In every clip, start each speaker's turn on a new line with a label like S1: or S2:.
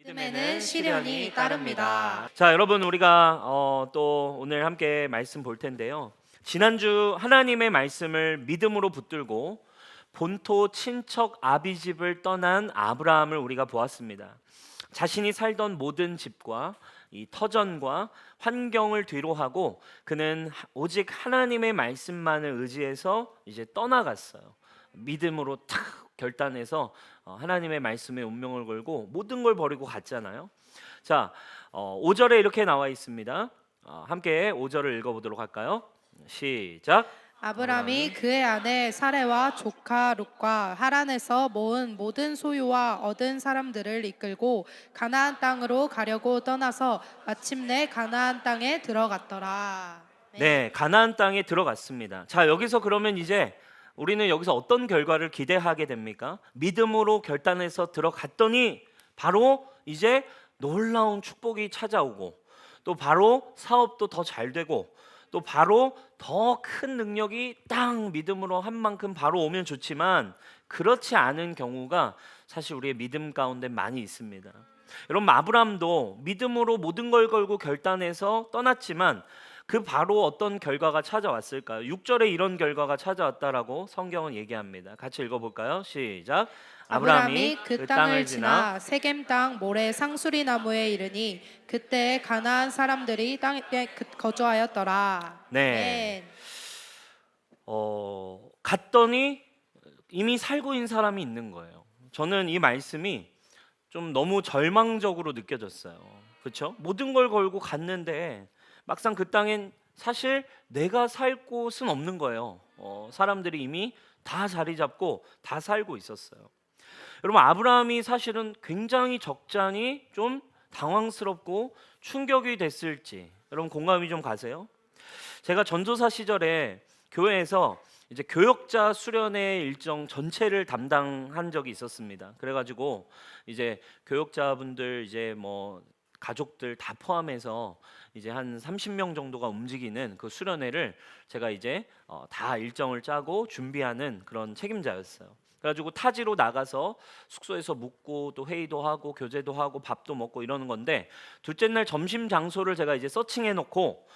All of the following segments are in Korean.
S1: 믿음에는 시련이 따릅니다.
S2: 자, 여러분 우리가 또 오늘 함께 말씀 볼 텐데요. 지난주 하나님의 말씀을 믿음으로 붙들고 본토 친척 아비집을 떠난 아브라함을 우리가 보았습니다. 자신이 살던 모든 집과 이 터전과 환경을 뒤로하고 그는 오직 하나님의 말씀만을 의지해서 이제 떠나갔어요. 믿음으로 탁 결단해서 하나님의 말씀에 운명을 걸고 모든 걸 버리고 갔잖아요. 자, 5절에 이렇게 나와 있습니다. 함께 5절을 읽어보도록 할까요? 시작.
S1: 아브람이 그의 아내 사레와 조카 룻과 하란에서 모은 모든 소유와 얻은 사람들을 이끌고 가나안 땅으로 가려고 떠나서 마침내 가나안 땅에 들어갔더라.
S2: 네, 가나안 땅에 들어갔습니다. 자, 여기서 그러면 이제 우리는 여기서 어떤 결과를 기대하게 됩니까? 믿음으로 결단해서 들어갔더니 바로 이제 놀라운 축복이 찾아오고 또 바로 사업도 더 잘 되고 또 바로 더 큰 능력이 딱 믿음으로 한 만큼 바로 오면 좋지만 그렇지 않은 경우가 사실 우리의 믿음 가운데 많이 있습니다. 여러분, 아브라함도 믿음으로 모든 걸 걸고 결단해서 떠났지만 그 바로 어떤 결과가 찾아왔을까요? 6절에 이런 결과가 찾아왔다라고 성경은 얘기합니다. 같이 읽어볼까요? 시작.
S1: 아브람이 그 땅을 지나 세겜 땅 모래 상수리 나무에 이르니 그때 가나안 사람들이 땅에 거주하였더라.
S2: 네. 갔더니 이미 살고 있는 사람이 있는 거예요. 저는 이 말씀이 좀 너무 절망적으로 느껴졌어요. 그렇죠? 모든 걸 걸고 갔는데 막상 그 땅엔 사실 내가 살 곳은 없는 거예요. 사람들이 이미 다 자리 잡고 다 살고 있었어요. 여러분, 아브라함이 사실은 굉장히 적잖이 좀 당황스럽고 충격이 됐을지 여러분 공감이 좀 가세요? 제가 전도사 시절에 교회에서 이제 교역자 수련회 일정 전체를 담당한 적이 있었습니다. 그래가지고 이제 교역자분들 이제 뭐 가족들 다 포함해서 이제 한 30명 정도가 움직이는 그 수련회를 제가 이제 다 일정을 짜고 준비하는 그런 책임자였어요. 그래가지고 타지로 나가서 숙소에서 묵고 또 회의도 하고 교제도 하고 밥도 먹고 이러는 건데 둘째 날 점심 장소를 제가 이제 서칭해 놓고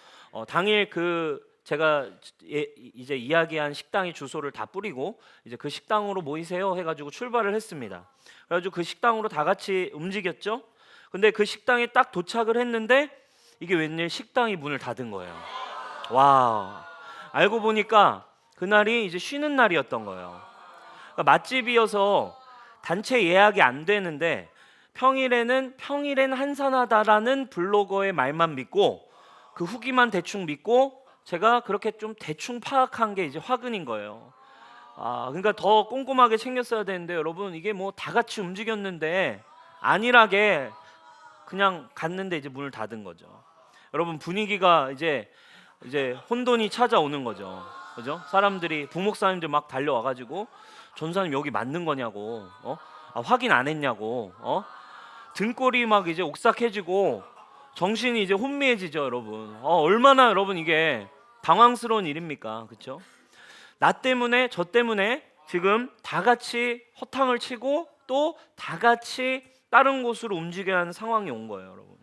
S2: 당일 그 제가 이제 이야기한 식당의 주소를 다 뿌리고 이제 그 식당으로 모이세요 해가지고 출발을 했습니다. 그래가지고 그 식당으로 다 같이 움직였죠. 근데 그 식당에 딱 도착을 했는데 이게 웬일 식당이 문을 닫은 거예요. 와, 알고 보니까 그날이 이제 쉬는 날이었던 거예요. 그러니까 맛집이어서 단체 예약이 안 되는데 평일엔 한산하다라는 블로거의 말만 믿고 그 후기만 대충 믿고 제가 그렇게 좀 대충 파악한 게 이제 화근인 거예요. 그러니까 더 꼼꼼하게 챙겼어야 되는데 여러분 이게 뭐 다 같이 움직였는데 안일하게 그냥 갔는데 이제 문을 닫은 거죠. 여러분 분위기가 이제 혼돈이 찾아오는 거죠. 그죠? 사람들이 부목사님들 막 달려와가지고 전사님 여기 맞는 거냐고, 확인 안 했냐고, 등골이 막 이제 옥삭해지고 정신이 이제 혼미해지죠, 여러분. 얼마나 여러분 이게 당황스러운 일입니까, 그렇죠? 나 때문에 저 때문에 지금 다 같이 허탕을 치고 또 다 같이 다른 곳으로 움직여야 하는 상황이 온 거예요, 여러분.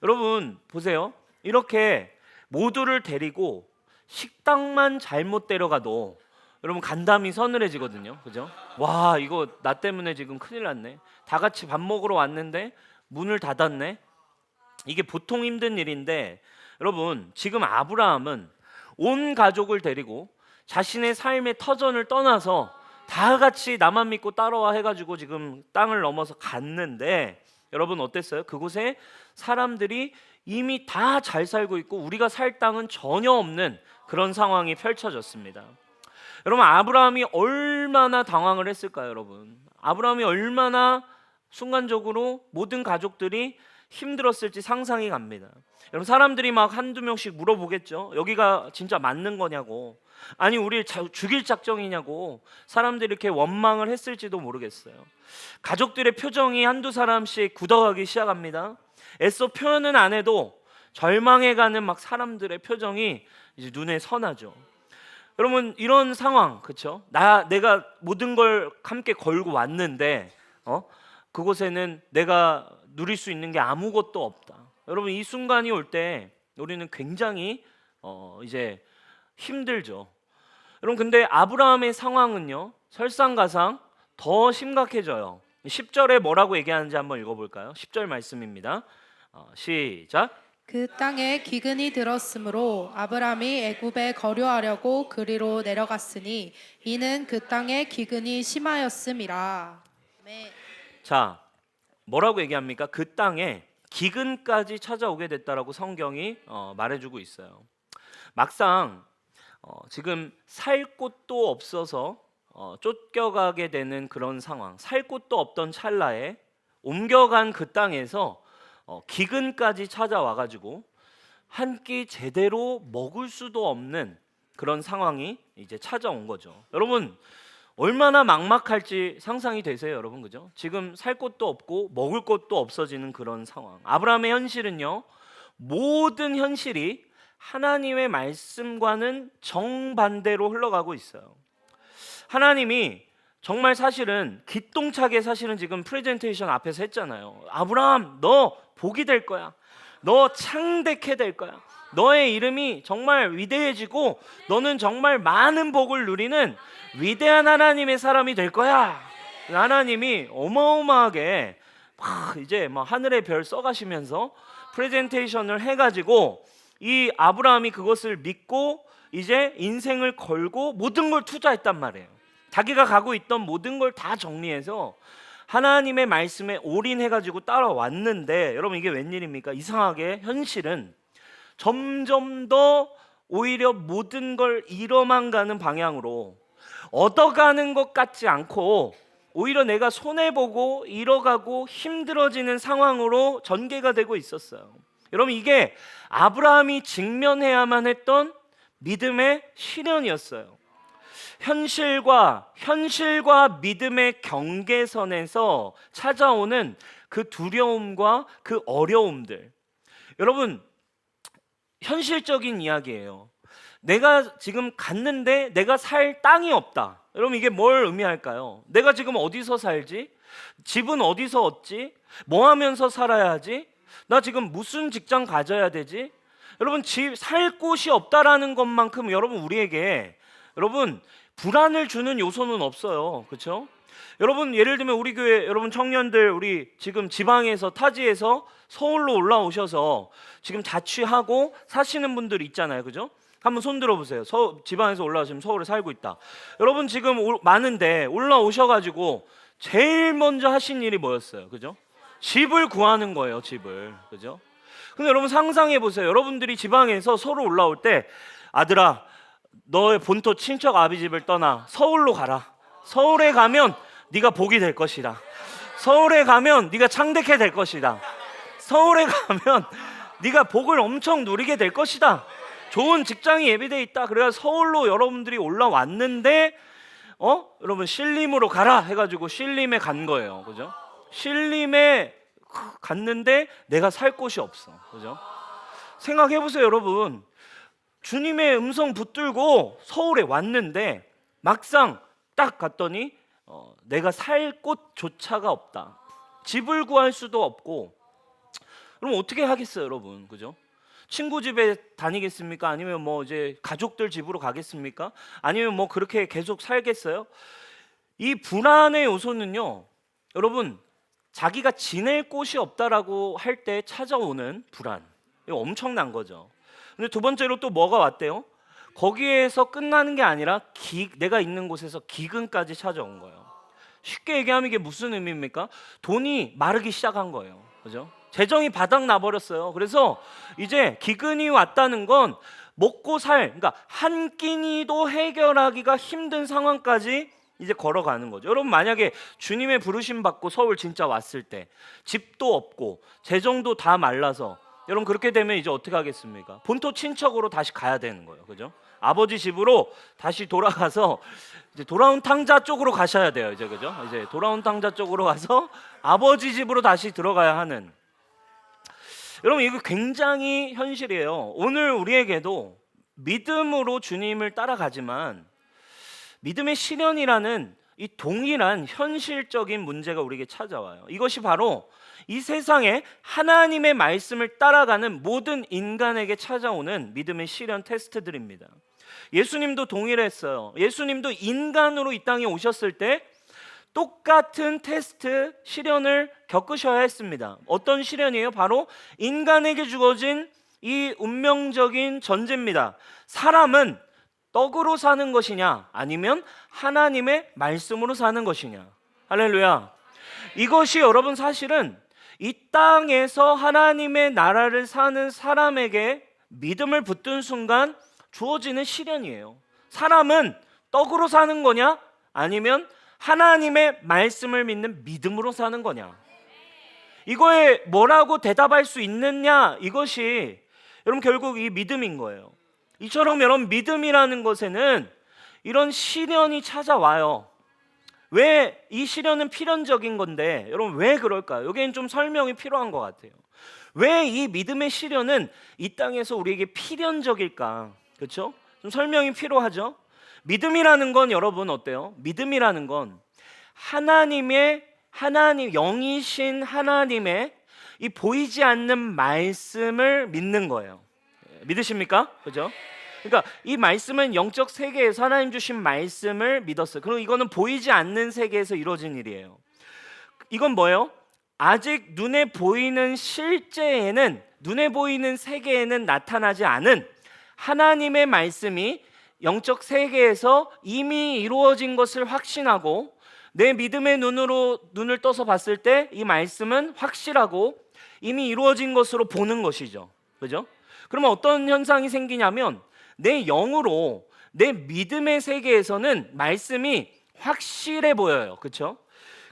S2: 여러분 보세요. 이렇게 모두를 데리고 식당만 잘못 데려가도 여러분 간담이 서늘해지거든요, 그죠? 와, 이거 나 때문에 지금 큰일 났네. 다 같이 밥 먹으러 왔는데 문을 닫았네. 이게 보통 힘든 일인데 여러분 지금 아브라함은 온 가족을 데리고 자신의 삶의 터전을 떠나서 다 같이 나만 믿고 따라와 해가지고 지금 땅을 넘어서 갔는데 여러분 어땠어요? 그곳에 사람들이 이미 다 잘 살고 있고 우리가 살 땅은 전혀 없는 그런 상황이 펼쳐졌습니다. 여러분 아브라함이 얼마나 당황을 했을까요, 여러분? 아브라함이 얼마나 순간적으로 모든 가족들이 힘들었을지 상상이 갑니다. 여러분 사람들이 막 한두 명씩 물어보겠죠. 여기가 진짜 맞는 거냐고. 아니 우리를 죽일 작정이냐고 사람들이 이렇게 원망을 했을지도 모르겠어요. 가족들의 표정이 한두 사람씩 굳어가기 시작합니다. 애써 표현은 안 해도 절망해가는 막 사람들의 표정이 이제 눈에 선하죠. 여러분 이런 상황, 그렇죠? 내가 모든 걸 함께 걸고 왔는데 그곳에는 내가 누릴 수 있는 게 아무것도 없다. 여러분 이 순간이 올 때 우리는 굉장히 이제 힘들죠. 여러분 근데 아브라함의 상황은요 설상가상 더 심각해져요. 10절에 뭐라고 얘기하는지 한번 읽어볼까요? 10절 말씀입니다. 시작.
S1: 그 땅에 기근이 들었으므로 아브람이 애굽에 거류하려고 그리로 내려갔으니 이는 그 땅에 기근이 심하였음이라. 아멘.
S2: 자, 뭐라고 얘기합니까? 그 땅에 기근까지 찾아오게 됐다라고 성경이 말해주고 있어요. 막상 지금 살 곳도 없어서 쫓겨가게 되는 그런 상황, 살 곳도 없던 찰나에 옮겨간 그 땅에서 기근까지 찾아와가지고 한 끼 제대로 먹을 수도 없는 그런 상황이 이제 찾아온 거죠. 여러분 얼마나 막막할지 상상이 되세요, 여러분, 그죠? 지금 살 곳도 없고 먹을 것도 없어지는 그런 상황. 아브라함의 현실은요, 모든 현실이 하나님의 말씀과는 정반대로 흘러가고 있어요. 하나님이 정말 사실은 기똥차게 사실은 지금 프레젠테이션 앞에서 했잖아요. 아브라함, 너 복이 될 거야. 너 창대케 될 거야. 너의 이름이 정말 위대해지고 너는 정말 많은 복을 누리는 위대한 하나님의 사람이 될 거야. 하나님이 어마어마하게 이제 하늘의 별 써가시면서 프레젠테이션을 해가지고 이 아브라함이 그것을 믿고 이제 인생을 걸고 모든 걸 투자했단 말이에요. 자기가 가고 있던 모든 걸 다 정리해서 하나님의 말씀에 올인해가지고 따라왔는데 여러분 이게 웬일입니까? 이상하게 현실은 점점 더 오히려 모든 걸 잃어만 가는 방향으로 얻어가는 것 같지 않고 오히려 내가 손해보고 잃어가고 힘들어지는 상황으로 전개가 되고 있었어요. 여러분 이게 아브라함이 직면해야만 했던 믿음의 시련이었어요. 현실과 믿음의 경계선에서 찾아오는 그 두려움과 그 어려움들. 여러분 현실적인 이야기예요. 내가 지금 갔는데 내가 살 땅이 없다. 여러분 이게 뭘 의미할까요? 내가 지금 어디서 살지? 집은 어디서 얻지? 뭐 하면서 살아야 하지? 나 지금 무슨 직장 가져야 되지? 여러분 집 살 곳이 없다라는 것만큼 여러분 우리에게 여러분 불안을 주는 요소는 없어요. 그렇죠? 여러분 예를 들면 우리 교회 여러분 청년들 우리 지금 지방에서 타지에서 서울로 올라오셔서 지금 자취하고 사시는 분들 있잖아요. 그죠? 한번 손 들어보세요. 지방에서 올라오시면 서울에 살고 있다. 여러분 지금 많은데 올라오셔가지고 제일 먼저 하신 일이 뭐였어요? 그죠? 집을 구하는 거예요. 집을. 그죠? 근데 여러분 상상해 보세요. 여러분들이 지방에서 서울 올라올 때 아들아 너의 본토 친척 아비 집을 떠나 서울로 가라. 서울에 가면 네가 복이 될 것이다. 서울에 가면 네가 창대케 될 것이다. 서울에 가면 네가 복을 엄청 누리게 될 것이다. 좋은 직장이 예비돼 있다. 그래야 서울로 여러분들이 올라왔는데 여러분 신림으로 가라 해가지고 신림에 간 거예요. 그죠? 신림에 갔는데 내가 살 곳이 없어. 그죠? 생각해 보세요, 여러분. 주님의 음성 붙들고 서울에 왔는데 막상 딱 갔더니 내가 살 곳조차가 없다. 집을 구할 수도 없고. 그럼 어떻게 하겠어요, 여러분? 그죠? 친구 집에 다니겠습니까? 아니면 뭐 이제 가족들 집으로 가겠습니까? 아니면 뭐 그렇게 계속 살겠어요? 이 불안의 요소는요, 여러분 자기가 지낼 곳이 없다라고 할 때 찾아오는 불안, 이거 엄청난 거죠. 근데 두 번째로 또 뭐가 왔대요? 거기에서 끝나는 게 아니라 내가 있는 곳에서 기근까지 찾아온 거예요. 쉽게 얘기하면 이게 무슨 의미입니까? 돈이 마르기 시작한 거예요. 그죠? 재정이 바닥 나버렸어요. 그래서 이제 기근이 왔다는 건 그러니까 한 끼니도 해결하기가 힘든 상황까지 이제 걸어가는 거죠. 여러분 만약에 주님의 부르심 받고 서울 진짜 왔을 때 집도 없고 재정도 다 말라서 여러분 그렇게 되면 이제 어떻게 하겠습니까? 본토 친척으로 다시 가야 되는 거예요. 그죠? 아버지 집으로 다시 돌아가서 이제 돌아온 탕자 쪽으로 가셔야 돼요. 이제 그죠? 이제 돌아온 탕자 쪽으로 가서 아버지 집으로 다시 들어가야 하는. 여러분 이거 굉장히 현실이에요. 오늘 우리에게도 믿음으로 주님을 따라가지만 믿음의 시련이라는 이 동일한 현실적인 문제가 우리에게 찾아와요. 이것이 바로 이 세상에 하나님의 말씀을 따라가는 모든 인간에게 찾아오는 믿음의 시련 테스트들입니다. 예수님도 동일했어요. 예수님도 인간으로 이 땅에 오셨을 때 똑같은 테스트, 시련을 겪으셔야 했습니다. 어떤 시련이에요? 바로 인간에게 주어진 이 운명적인 전제입니다. 사람은 떡으로 사는 것이냐 아니면 하나님의 말씀으로 사는 것이냐. 할렐루야. 이것이 여러분 사실은 이 땅에서 하나님의 나라를 사는 사람에게 믿음을 붙든 순간 주어지는 시련이에요. 사람은 떡으로 사는 거냐 아니면 하나님의 말씀을 믿는 믿음으로 사는 거냐. 이거에 뭐라고 대답할 수 있느냐, 이것이 여러분 결국 이 믿음인 거예요. 이처럼 여러분 믿음이라는 것에는 이런 시련이 찾아와요. 왜 이 시련은 필연적인 건데 여러분 왜 그럴까요? 여기엔 좀 설명이 필요한 것 같아요. 왜 이 믿음의 시련은 이 땅에서 우리에게 필연적일까? 그렇죠? 좀 설명이 필요하죠? 믿음이라는 건 여러분 어때요? 믿음이라는 건 하나님 영이신 하나님의 이 보이지 않는 말씀을 믿는 거예요. 믿으십니까? 그죠? 그러니까 이 말씀은 영적 세계에서 하나님 주신 말씀을 믿었어요. 그리고 이거는 보이지 않는 세계에서 이루어진 일이에요. 이건 뭐예요? 아직 눈에 보이는 실제에는, 눈에 보이는 세계에는 나타나지 않은 하나님의 말씀이 영적 세계에서 이미 이루어진 것을 확신하고 내 믿음의 눈을 떠서 봤을 때 이 말씀은 확실하고 이미 이루어진 것으로 보는 것이죠. 그죠? 그러면 어떤 현상이 생기냐면 내 영으로 내 믿음의 세계에서는 말씀이 확실해 보여요. 그렇죠?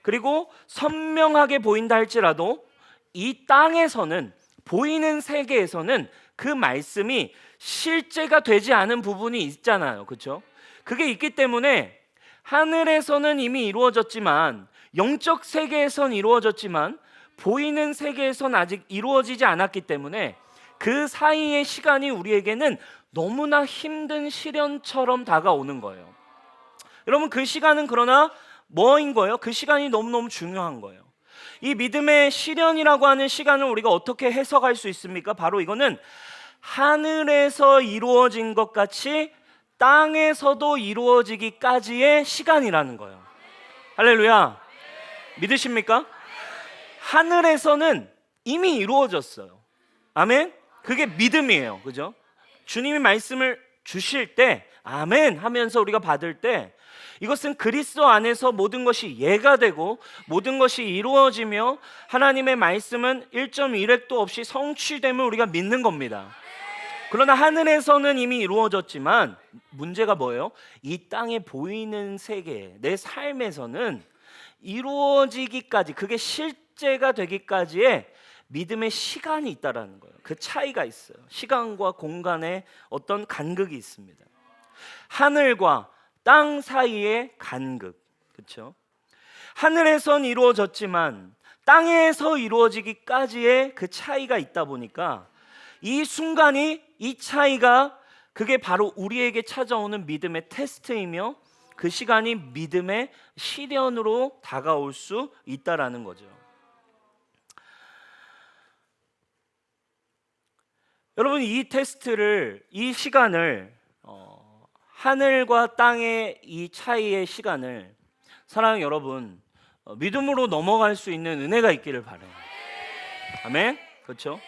S2: 그리고 선명하게 보인다 할지라도 이 땅에서는, 보이는 세계에서는 그 말씀이 실제가 되지 않은 부분이 있잖아요. 그렇죠? 그게 있기 때문에 하늘에서는 이미 이루어졌지만, 영적 세계에선 이루어졌지만 보이는 세계에선 아직 이루어지지 않았기 때문에 그 사이의 시간이 우리에게는 너무나 힘든 시련처럼 다가오는 거예요. 여러분 그 시간은 그러나 뭐인 거예요? 그 시간이 너무너무 중요한 거예요. 이 믿음의 시련이라고 하는 시간을 우리가 어떻게 해석할 수 있습니까? 바로 이거는 하늘에서 이루어진 것 같이 땅에서도 이루어지기까지의 시간이라는 거예요. 할렐루야. 믿으십니까? 하늘에서는 이미 이루어졌어요. 아멘. 그게 믿음이에요. 그죠? 주님이 말씀을 주실 때 아멘 하면서 우리가 받을 때 이것은 그리스도 안에서 모든 것이 예가 되고 모든 것이 이루어지며 하나님의 말씀은 1.1획도 없이 성취됨을 우리가 믿는 겁니다. 그러나 하늘에서는 이미 이루어졌지만 문제가 뭐예요? 이 땅에 보이는 세계, 내 삶에서는 이루어지기까지, 그게 실제가 되기까지의 믿음의 시간이 있다라는 거예요. 그 차이가 있어요. 시간과 공간에 어떤 간극이 있습니다. 하늘과 땅 사이의 간극, 그렇죠? 하늘에선 이루어졌지만 땅에서 이루어지기까지의 그 차이가 있다 보니까 이 순간이, 이 차이가 그게 바로 우리에게 찾아오는 믿음의 테스트이며 그 시간이 믿음의 시련으로 다가올 수 있다라는 거죠. 여러분 이 테스트를, 이 시간을 하늘과 땅의 이 차이의 시간을 사랑하는 여러분 믿음으로 넘어갈 수 있는 은혜가 있기를 바라요. 아멘. 그렇죠?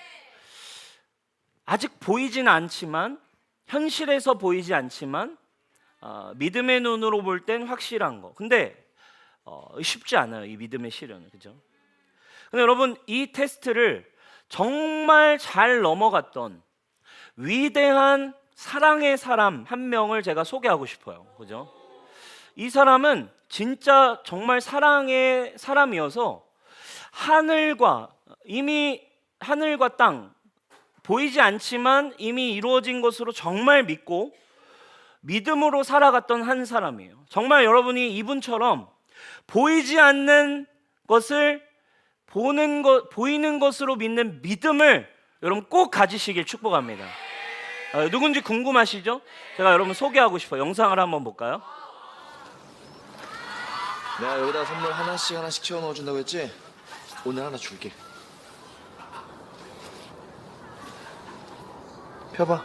S2: 아직 보이진 않지만, 현실에서 보이지 않지만 믿음의 눈으로 볼 땐 확실한 거. 근데 쉽지 않아요, 이 믿음의 시련은. 그죠? 근데 여러분 이 테스트를 정말 잘 넘어갔던 위대한 사랑의 사람 한 명을 제가 소개하고 싶어요. 그죠? 이 사람은 진짜 정말 사랑의 사람이어서 이미 하늘과 땅, 보이지 않지만 이미 이루어진 것으로 정말 믿고 믿음으로 살아갔던 한 사람이에요. 정말 여러분이 이분처럼 보이지 않는 것을 보이는 것으로 믿는 믿음을 여러분 꼭 가지시길 축복합니다. 누군지 궁금하시죠? 제가 여러분 소개하고 싶어요. 영상을 한번 볼까요?
S3: 내가 여기다 선물 하나씩 채워 넣어준다고 했지? 오늘 하나 줄게. 펴봐.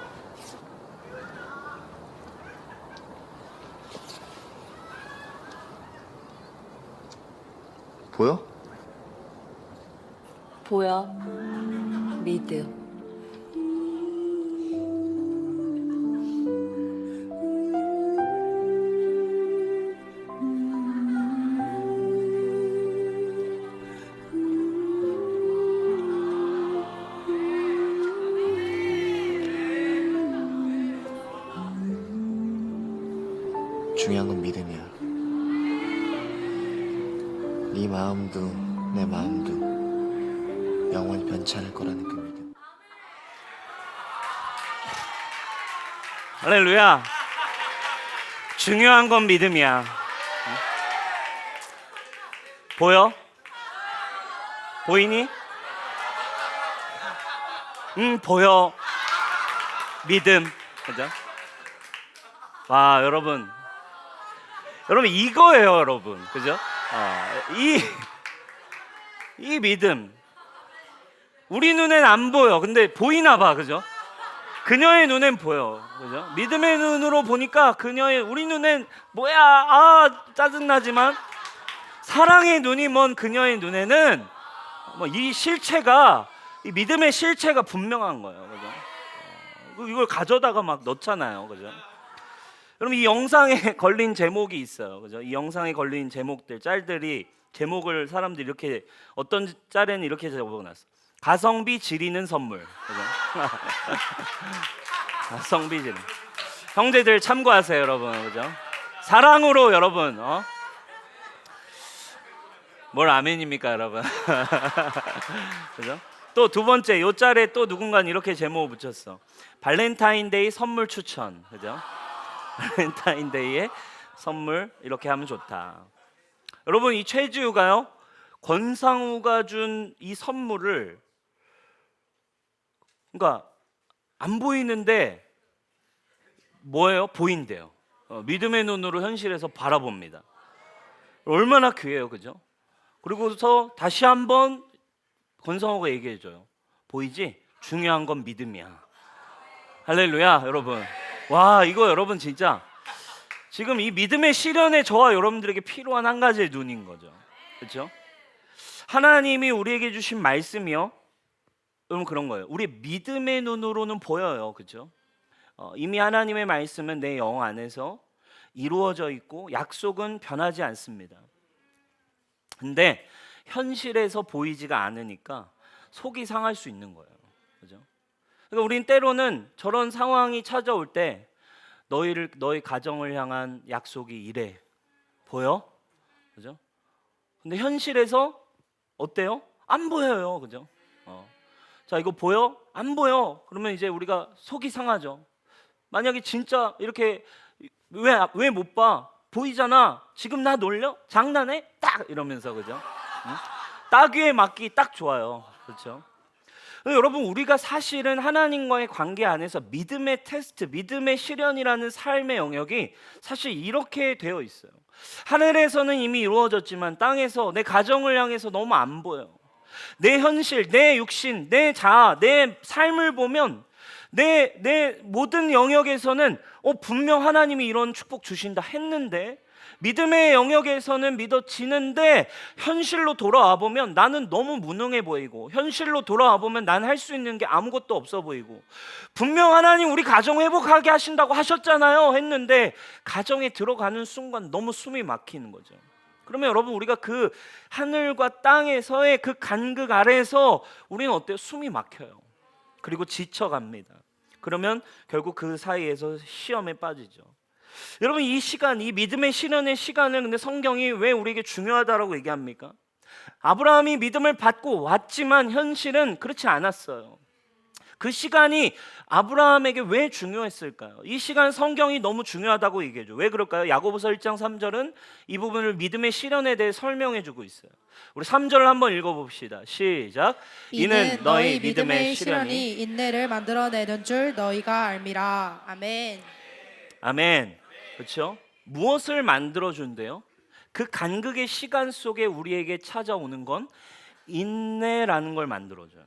S3: 보여?
S4: 보여. 믿음.
S3: 중요한 건 믿음이야. 네 마음도 내 마음도 영원히 변치 않을 거라는 그 믿음.
S2: 할렐루야. 중요한 건 믿음이야. 보여? 보이니? 보여. 믿음. 그죠? 와, 여러분 이거예요, 여러분. 그죠? 이 믿음. 우리 눈엔 안 보여. 근데 보이나 봐. 그죠? 그녀의 눈엔 보여. 그죠? 믿음의 눈으로 보니까 우리 눈엔 뭐야? 짜증나지만 사랑의 눈이 먼 그녀의 눈에는 이 실체가, 이 믿음의 실체가 분명한 거예요. 그죠? 이걸 가져다가 막 넣잖아요. 그죠? 여러분, 이 영상에 걸린 제목이 있어요. 그죠? 이 영상에 걸린 짤들이 제목을 사람들이 이렇게, 어떤 짤에는 이렇게 적어놨어. 가성비 지리는 선물. 그죠? 가성비 지리. 형제들 참고하세요, 여러분. 그죠? 사랑으로 여러분. 뭘 아멘입니까, 여러분? 그죠? 또 두 번째, 요 짤에 또 누군가는 이렇게 제목을 붙였어. 발렌타인데이 선물 추천. 그죠? 발렌타인데이에 선물 이렇게 하면 좋다. 여러분, 이 최지우가요, 권상우가 준 이 선물을, 그러니까 안 보이는데 뭐예요? 보인대요. 믿음의 눈으로 현실에서 바라봅니다. 얼마나 귀해요, 그죠? 그리고서 다시 한번 권상우가 얘기해줘요. 보이지? 중요한 건 믿음이야. 할렐루야, 여러분. 와, 이거 여러분 진짜 지금 이 믿음의 시련에 저와 여러분들에게 필요한 한 가지의 눈인 거죠. 그렇죠? 하나님이 우리에게 주신 말씀이요, 여러분 그런 거예요. 우리 믿음의 눈으로는 보여요. 그렇죠? 이미 하나님의 말씀은 내 영 안에서 이루어져 있고 약속은 변하지 않습니다. 근데 현실에서 보이지가 않으니까 속이 상할 수 있는 거예요. 그죠? 그러니까 우린 때로는 저런 상황이 찾아올 때 너희 가정을 향한 약속이 이래. 보여? 그죠? 근데 현실에서 어때요? 안 보여요. 그죠? 자, 이거 보여? 안 보여. 그러면 이제 우리가 속이 상하죠. 만약에 진짜 이렇게 왜 못 봐? 보이잖아. 지금 나 놀려? 장난해? 딱 이러면서. 그죠? 응? 따귀에 맞기 딱 좋아요. 그렇죠? 여러분, 우리가 사실은 하나님과의 관계 안에서 믿음의 테스트, 믿음의 시련이라는 삶의 영역이 사실 이렇게 되어 있어요. 하늘에서는 이미 이루어졌지만 땅에서 내 가정을 향해서 너무 안 보여요. 내 현실, 내 육신, 내 자아, 내 삶을 보면 내 모든 영역에서는 분명 하나님이 이런 축복 주신다 했는데, 믿음의 영역에서는 믿어지는데 현실로 돌아와 보면 나는 너무 무능해 보이고, 현실로 돌아와 보면 난 할 수 있는 게 아무것도 없어 보이고, 분명 하나님 우리 가정 회복하게 하신다고 하셨잖아요 했는데 가정에 들어가는 순간 너무 숨이 막히는 거죠. 그러면 여러분, 우리가 그 하늘과 땅에서의 그 간극 아래에서 우리는 어때요? 숨이 막혀요. 그리고 지쳐갑니다. 그러면 결국 그 사이에서 시험에 빠지죠. 여러분, 이 시간, 이 믿음의 시련의 시간을 근데 성경이 왜 우리에게 중요하다라고 얘기합니까? 아브라함이 믿음을 받고 왔지만 현실은 그렇지 않았어요. 그 시간이 아브라함에게 왜 중요했을까요? 이 시간 성경이 너무 중요하다고 얘기해줘. 왜 그럴까요? 야고보서 1장 3절은 이 부분을 믿음의 시련에 대해 설명해주고 있어요. 우리 3절을 한번 읽어봅시다. 시작.
S1: 이는 너희 믿음의 시련이 인내를 만들어내는 줄 너희가 알미라. 아멘.
S2: 아멘. 그렇죠? 무엇을 만들어준대요? 그 간극의 시간 속에 우리에게 찾아오는 건 인내라는 걸 만들어줘요.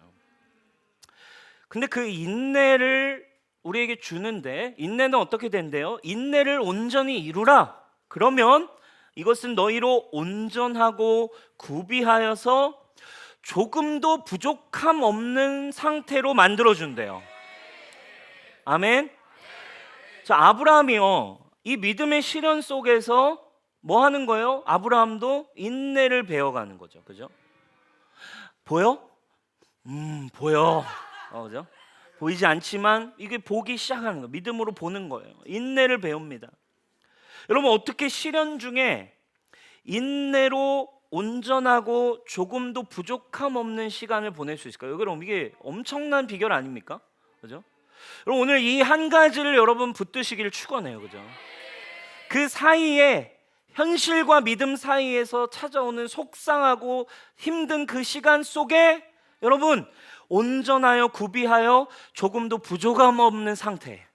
S2: 근데 그 인내를 우리에게 주는데 인내는 어떻게 된대요? 인내를 온전히 이루라. 그러면 이것은 너희로 온전하고 구비하여서 조금도 부족함 없는 상태로 만들어준대요. 아멘. 자, 아브라함이요, 이 믿음의 시련 속에서 뭐 하는 거예요? 아브라함도 인내를 배워가는 거죠. 그죠? 보여? 보여. 그죠? 보이지 않지만 이게 보기 시작하는 거예요. 믿음으로 보는 거예요. 인내를 배웁니다. 여러분, 어떻게 시련 중에 인내로 온전하고 조금도 부족함 없는 시간을 보낼 수 있을까요? 여러분, 이게 엄청난 비결 아닙니까? 그죠? 여러분, 오늘 이 한 가지를 여러분 붙드시기를 축원해요. 그죠? 그 사이에, 현실과 믿음 사이에서 찾아오는 속상하고 힘든 그 시간 속에 여러분, 온전하여 구비하여 조금도 부족함 없는 상태,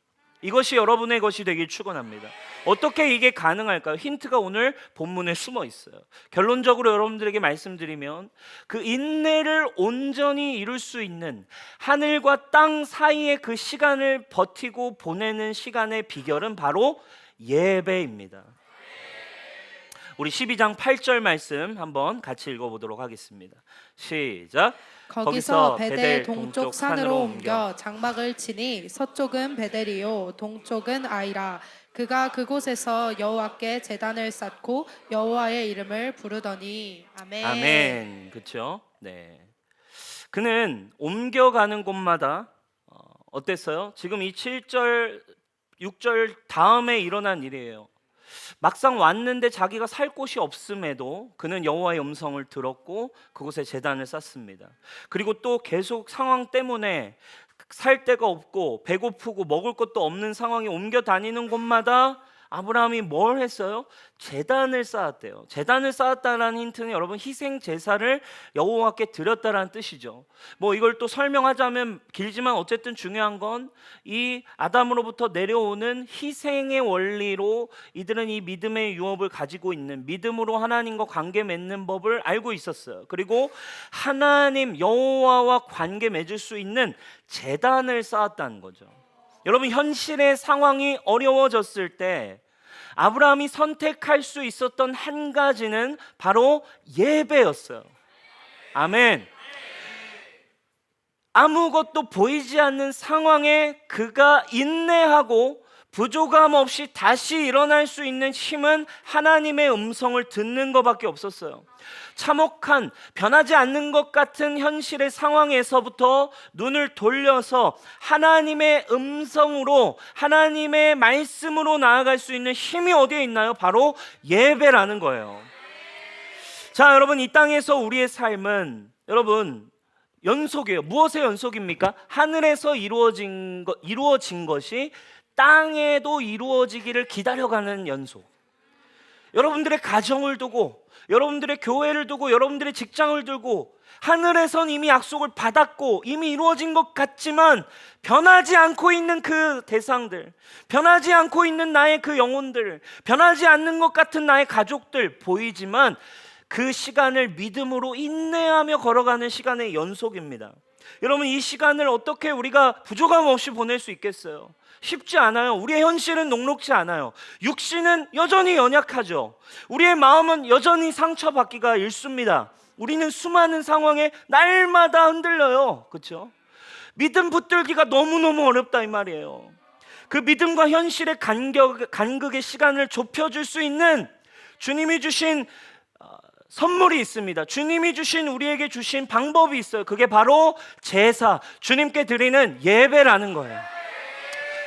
S2: 이것이 여러분의 것이 되길 축원합니다. 어떻게 이게 가능할까요? 힌트가 오늘 본문에 숨어 있어요. 결론적으로 여러분들에게 말씀드리면, 그 인내를 온전히 이룰 수 있는 하늘과 땅 사이의 그 시간을 버티고 보내는 시간의 비결은 바로 예배입니다. 우리 12장 8절 말씀 한번 같이 읽어보도록 하겠습니다. 시작.
S1: 거기서 베델 동쪽 산으로 옮겨 장막을 치니 서쪽은 베델이요 동쪽은 아이라. 그가 그곳에서 여호와께 제단을 쌓고 여호와의 이름을 부르더니. 아멘.
S2: 아멘. 그렇죠? 네. 그는 옮겨가는 곳마다 어땠어요? 지금 이 7절, 6절 다음에 일어난 일이에요. 막상 왔는데 자기가 살 곳이 없음에도 그는 여호와의 음성을 들었고 그곳에 제단을 쌓습니다. 그리고 또 계속 상황 때문에 살 데가 없고 배고프고 먹을 것도 없는 상황에 옮겨 다니는 곳마다 아브라함이 뭘 했어요? 제단을 쌓았대요. 제단을 쌓았다는 힌트는 여러분 희생 제사를 여호와께 드렸다라는 뜻이죠. 뭐 이걸 또 설명하자면 길지만 어쨌든 중요한 건 이 아담으로부터 내려오는 희생의 원리로 이들은 이 믿음의 유업을 가지고 있는, 믿음으로 하나님과 관계 맺는 법을 알고 있었어요. 그리고 하나님 여호와와 관계 맺을 수 있는 제단을 쌓았다는 거죠. 여러분, 현실의 상황이 어려워졌을 때 아브라함이 선택할 수 있었던 한 가지는 바로 예배였어요. 아멘. 아무것도 보이지 않는 상황에 그가 인내하고 부족함 없이 다시 일어날 수 있는 힘은 하나님의 음성을 듣는 것밖에 없었어요. 참혹한, 변하지 않는 것 같은 현실의 상황에서부터 눈을 돌려서 하나님의 음성으로, 하나님의 말씀으로 나아갈 수 있는 힘이 어디에 있나요? 바로 예배라는 거예요. 자, 여러분, 이 땅에서 우리의 삶은 여러분 연속이에요. 무엇의 연속입니까? 하늘에서 이루어진 것이 땅에도 이루어지기를 기다려가는 연속. 여러분들의 가정을 두고, 여러분들의 교회를 두고, 여러분들의 직장을 두고 하늘에선 이미 약속을 받았고 이미 이루어진 것 같지만 변하지 않고 있는 그 대상들, 변하지 않고 있는 나의 그 영혼들, 변하지 않는 것 같은 나의 가족들 보이지만 그 시간을 믿음으로 인내하며 걸어가는 시간의 연속입니다. 여러분, 이 시간을 어떻게 우리가 부족함 없이 보낼 수 있겠어요? 쉽지 않아요. 우리의 현실은 녹록지 않아요. 육신은 여전히 연약하죠. 우리의 마음은 여전히 상처받기가 일쑤입니다. 우리는 수많은 상황에 날마다 흔들려요. 그렇죠? 믿음 붙들기가 너무너무 어렵다 이 말이에요. 그 믿음과 현실의 간극의 시간을 좁혀줄 수 있는 주님이 주신 선물이 있습니다. 주님이 주신, 우리에게 주신 방법이 있어요. 그게 바로 제사, 주님께 드리는 예배라는 거예요.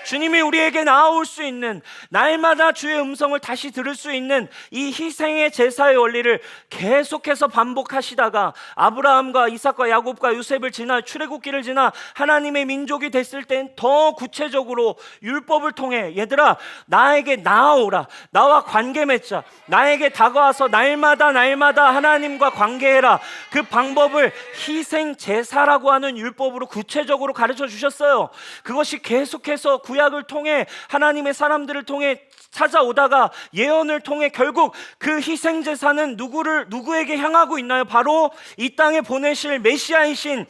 S2: 주님이 우리에게 나아올 수 있는, 날마다 주의 음성을 다시 들을 수 있는 이 희생의 제사의 원리를 계속해서 반복하시다가 아브라함과 이삭과 야곱과 요셉을 지나 출애굽기를 지나 하나님의 민족이 됐을 땐 더 구체적으로 율법을 통해, 얘들아 나에게 나아오라, 나와 관계 맺자, 나에게 다가와서 날마다 하나님과 관계해라. 그 방법을 희생 제사라고 하는 율법으로 구체적으로 가르쳐 주셨어요. 그것이 계속해서 구약을 통해 하나님의 사람들을 통해 찾아오다가 예언을 통해 결국 그 희생 제사는 누구에게 향하고 있나요? 바로 이 땅에 보내실 메시아이신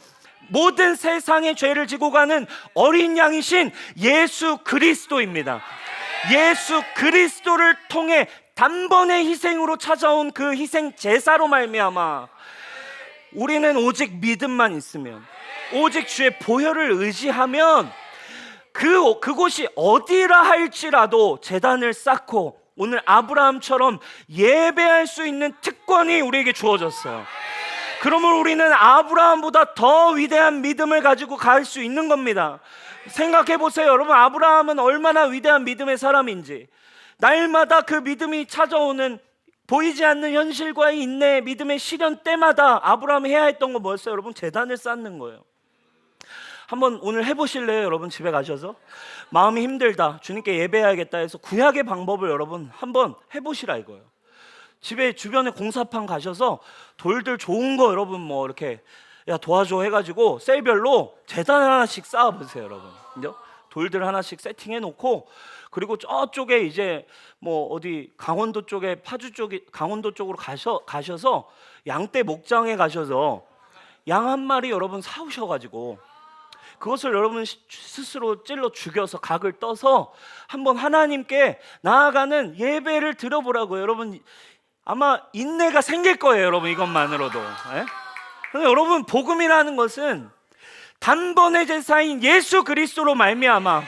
S2: 모든 세상의 죄를 지고 가는 어린 양이신 예수 그리스도입니다. 예수 그리스도를 통해 단번의 희생으로 찾아온 그 희생 제사로 말미암아 우리는 오직 믿음만 있으면, 오직 주의 보혈을 의지하면 그곳이 어디라 할지라도 제단을 쌓고 오늘 아브라함처럼 예배할 수 있는 특권이 우리에게 주어졌어요. 그러면 우리는 아브라함보다 더 위대한 믿음을 가지고 갈 수 있는 겁니다. 생각해 보세요. 여러분, 아브라함은 얼마나 위대한 믿음의 사람인지. 날마다 그 믿음이 찾아오는 보이지 않는 현실과의 인내, 믿음의 시련 때마다 아브라함이 해야 했던 건 뭐였어요? 여러분, 제단을 쌓는 거예요. 한번 오늘 해보실래요? 여러분, 집에 가셔서 마음이 힘들다, 주님께 예배해야겠다 해서 구약의 방법을 여러분 한번 해보시라 이거예요. 집에 주변에 공사판 가셔서 돌들 좋은 거 여러분 뭐 이렇게 야 도와줘 해가지고 셀별로 제단 하나씩 쌓아보세요. 여러분, 그죠? 돌들 하나씩 세팅해 놓고, 그리고 저쪽에 이제 뭐 어디 강원도 쪽에 파주 쪽에 강원도 쪽으로 가셔서 양떼 목장에 가셔서 양 한 마리 여러분 사오셔가지고 그것을 여러분 스스로 찔러 죽여서 각을 떠서 한번 하나님께 나아가는 예배를 드려보라고요. 여러분, 아마 인내가 생길 거예요. 여러분, 이것만으로도. 그런데 여러분, 복음이라는 것은 단번의 제사인 예수 그리스도로 말미암아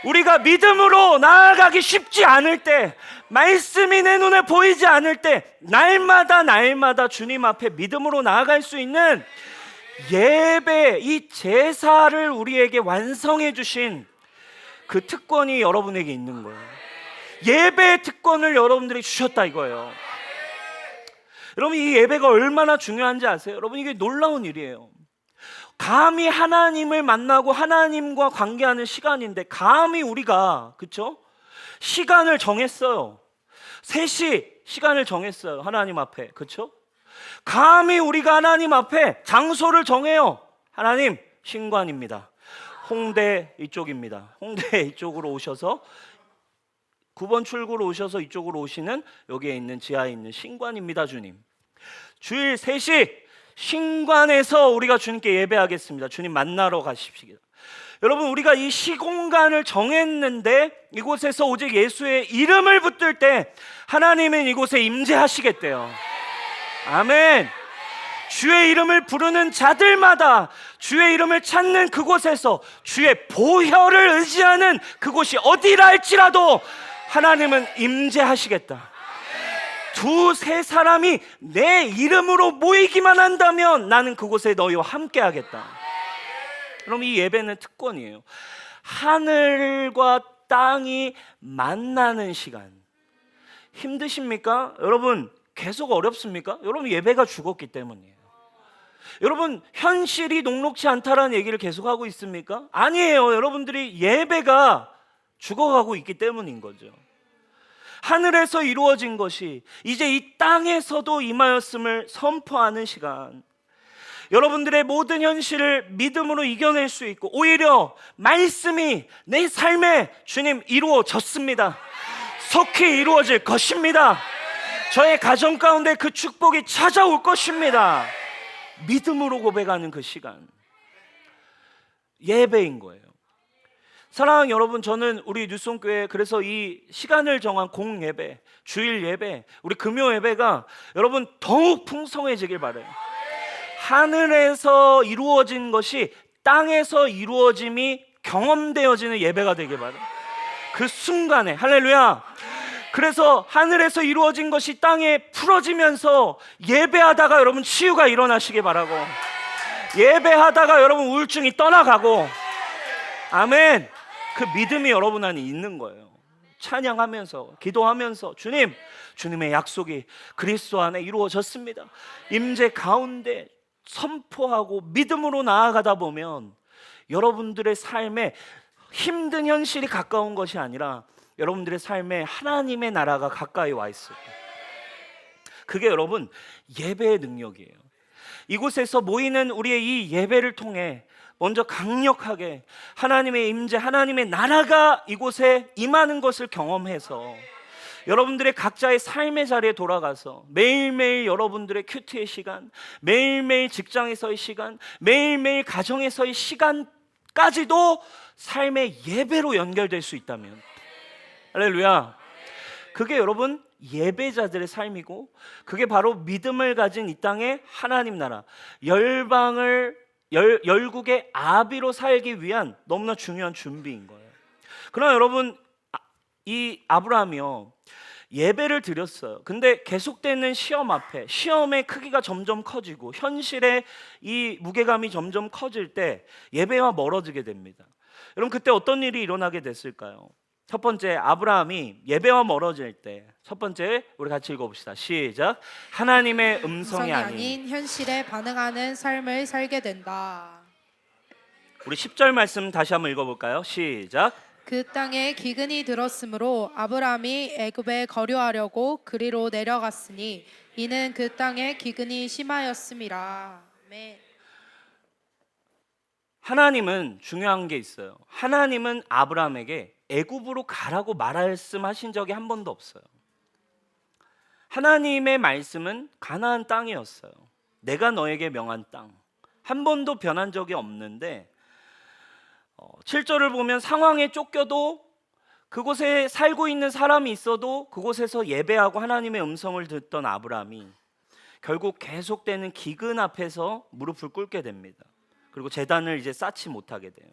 S2: 우리가 믿음으로 나아가기 쉽지 않을 때, 말씀이 내 눈에 보이지 않을 때 날마다 주님 앞에 믿음으로 나아갈 수 있는 예배, 이 제사를 우리에게 완성해 주신 그 특권이 여러분에게 있는 거예요. 예배의 특권을 여러분들이 주셨다 이거예요. 여러분, 이 예배가 얼마나 중요한지 아세요? 여러분, 이게 놀라운 일이에요. 감히 하나님을 만나고 하나님과 관계하는 시간인데, 감히 우리가, 그쵸? 시간을 정했어요. 3시 시간을 정했어요. 하나님 앞에, 그쵸? 감히 우리가 하나님 앞에 장소를 정해요. 하나님, 신관입니다. 홍대 이쪽입니다. 홍대 이쪽으로 오셔서 9번 출구로 오셔서 이쪽으로 오시는 여기에 있는 지하에 있는 신관입니다. 주님, 주일 3시 신관에서 우리가 주님께 예배하겠습니다. 주님 만나러 가십시다. 여러분, 우리가 이 시공간을 정했는데 이곳에서 오직 예수의 이름을 붙들 때 하나님은 이곳에 임재하시겠대요. 아멘. 주의 이름을 부르는 자들마다, 주의 이름을 찾는 그곳에서 주의 보혈을 의지하는 그곳이 어디라 할지라도 하나님은 임재하시겠다. 2-3 사람이 내 이름으로 모이기만 한다면 나는 그곳에 너희와 함께 하겠다. 그럼 이 예배는 특권이에요. 하늘과 땅이 만나는 시간. 힘드십니까? 여러분, 계속 어렵습니까? 여러분, 예배가 죽었기 때문이에요. 여러분, 현실이 녹록지 않다라는 얘기를 계속하고 있습니까? 아니에요. 여러분들이 예배가 죽어가고 있기 때문인 거죠. 하늘에서 이루어진 것이 이제 이 땅에서도 임하였음을 선포하는 시간. 여러분들의 모든 현실을 믿음으로 이겨낼 수 있고, 오히려 말씀이 내 삶에 주님 이루어졌습니다. 속히 이루어질 것입니다. 저의 가정 가운데 그 축복이 찾아올 것입니다. 믿음으로 고백하는 그 시간, 예배인 거예요. 사랑하는 여러분, 저는 우리 뉴스홈교회 그래서 이 시간을 정한 공예배, 주일 예배, 우리 금요 예배가 여러분 더욱 풍성해지길 바라요. 하늘에서 이루어진 것이 땅에서 이루어짐이 경험되어지는 예배가 되길 바라요. 그 순간에, 할렐루야. 그래서 하늘에서 이루어진 것이 땅에 풀어지면서 예배하다가 여러분 치유가 일어나시길 바라고, 예배하다가 여러분 우울증이 떠나가고, 아멘. 그 믿음이 여러분 안에 있는 거예요. 찬양하면서, 기도하면서 주님의 약속이 그리스도 안에 이루어졌습니다. 임재 가운데 선포하고 믿음으로 나아가다 보면 여러분들의 삶에 힘든 현실이 가까운 것이 아니라 여러분들의 삶에 하나님의 나라가 가까이 와 있을 거예요. 그게 여러분 예배의 능력이에요. 이곳에서 모이는 우리의 이 예배를 통해 먼저 강력하게 하나님의 임재, 하나님의 나라가 이곳에 임하는 것을 경험해서 여러분들의 각자의 삶의 자리에 돌아가서 매일매일 여러분들의 큐티의 시간, 매일매일 직장에서의 시간, 매일매일 가정에서의 시간까지도 삶의 예배로 연결될 수 있다면, 할렐루야, 그게 여러분 예배자들의 삶이고, 그게 바로 믿음을 가진 이 땅의 하나님 나라, 열국의 아비로 살기 위한 너무나 중요한 준비인 거예요. 그러나 여러분, 이 아브라함이요, 예배를 드렸어요. 근데 계속되는 시험 앞에, 시험의 크기가 점점 커지고 현실의 이 무게감이 점점 커질 때 예배와 멀어지게 됩니다. 여러분, 그때 어떤 일이 일어나게 됐을까요? 첫 번째, 아브라함이 예배와 멀어질 때 첫 번째, 우리 같이 읽어봅시다. 시작. 하나님의 음성이 아닌
S1: 현실에 반응하는 삶을 살게 된다.
S2: 우리 10절 말씀 다시 한번 읽어볼까요? 시작.
S1: 그 땅에 기근이 들었으므로 아브라함이 애굽에 거류하려고 그리로 내려갔으니 이는 그 땅에 기근이 심하였음이라. 아멘.
S2: 하나님은 중요한 게 있어요. 하나님은 아브라함에게 애굽으로 가라고 말씀하신 적이 한 번도 없어요. 하나님의 말씀은 가나안 땅이었어요. 내가 너에게 명한 땅. 한 번도 변한 적이 없는데 7절을 보면 상황에 쫓겨도 그곳에 살고 있는 사람이 있어도 그곳에서 예배하고 하나님의 음성을 듣던 아브라함이 결국 계속되는 기근 앞에서 무릎을 꿇게 됩니다. 그리고 제단을 이제 쌓지 못하게 돼요.